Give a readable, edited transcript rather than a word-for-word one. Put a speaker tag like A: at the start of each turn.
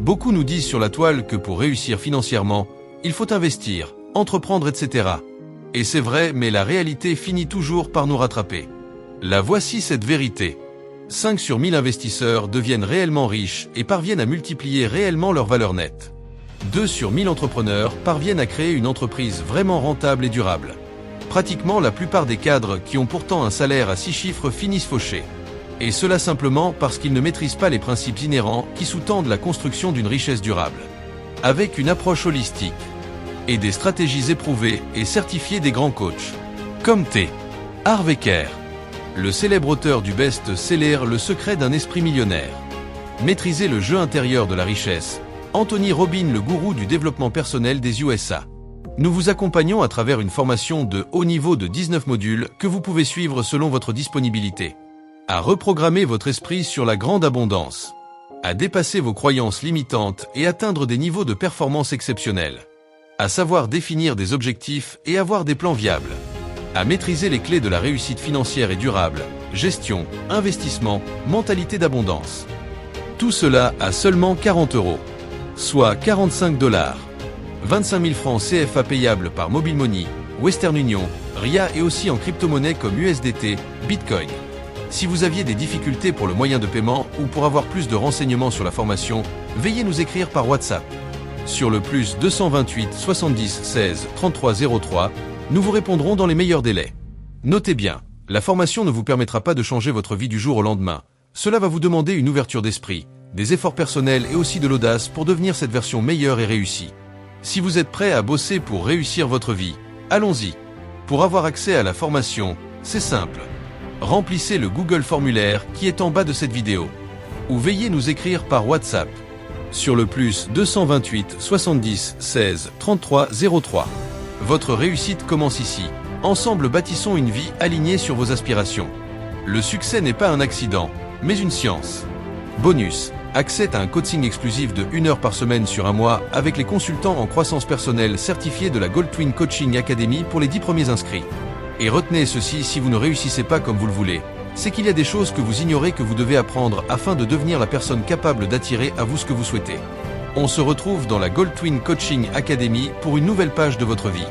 A: Beaucoup nous disent sur la toile que pour réussir financièrement, il faut investir, entreprendre, etc. Et c'est vrai, mais la réalité finit toujours par nous rattraper. La voici cette vérité. 5 sur 1000 investisseurs deviennent réellement riches et parviennent à multiplier réellement leur valeur nette. 2 sur 1000 entrepreneurs parviennent à créer une entreprise vraiment rentable et durable. Pratiquement la plupart des cadres qui ont pourtant un salaire à 6 chiffres finissent fauchés. Et cela simplement parce qu'ils ne maîtrisent pas les principes inhérents qui sous-tendent la construction d'une richesse durable. Avec une approche holistique et des stratégies éprouvées et certifiées des grands coachs, comme T. Harv Eker, le célèbre auteur du best-seller Le secret d'un esprit millionnaire. Maîtriser le jeu intérieur de la richesse, Anthony Robbins, le gourou du développement personnel des USA. Nous vous accompagnons à travers une formation de haut niveau de 19 modules que vous pouvez suivre selon votre disponibilité. À reprogrammer votre esprit sur la grande abondance. À dépasser vos croyances limitantes et atteindre des niveaux de performance exceptionnels. À savoir définir des objectifs et avoir des plans viables. À maîtriser les clés de la réussite financière et durable, gestion, investissement, mentalité d'abondance. Tout cela à seulement 40 €, soit 45 $. 25 000 francs CFA payables par Mobile Money, Western Union, RIA et aussi en crypto-monnaie comme USDT, Bitcoin. Si vous aviez des difficultés pour le moyen de paiement ou pour avoir plus de renseignements sur la formation, veuillez nous écrire par WhatsApp. Sur le plus 228 70 16 33 03, nous vous répondrons dans les meilleurs délais. Notez bien, la formation ne vous permettra pas de changer votre vie du jour au lendemain. Cela va vous demander une ouverture d'esprit, des efforts personnels et aussi de l'audace pour devenir cette version meilleure et réussie. Si vous êtes prêt à bosser pour réussir votre vie, allons-y. Pour avoir accès à la formation, c'est simple. Remplissez le Google formulaire qui est en bas de cette vidéo. Ou veuillez nous écrire par WhatsApp. Sur le plus 228 70 16 33 03. Votre réussite commence ici. Ensemble bâtissons une vie alignée sur vos aspirations. Le succès n'est pas un accident, mais une science. Bonus. Accès à un coaching exclusif de 1 heure par semaine sur un mois avec les consultants en croissance personnelle certifiés de la Gold Twin Coaching Academy pour les 10 premiers inscrits. Et retenez ceci, si vous ne réussissez pas comme vous le voulez, c'est qu'il y a des choses que vous ignorez que vous devez apprendre afin de devenir la personne capable d'attirer à vous ce que vous souhaitez. On se retrouve dans la Gold Twin Coaching Academy pour une nouvelle page de votre vie.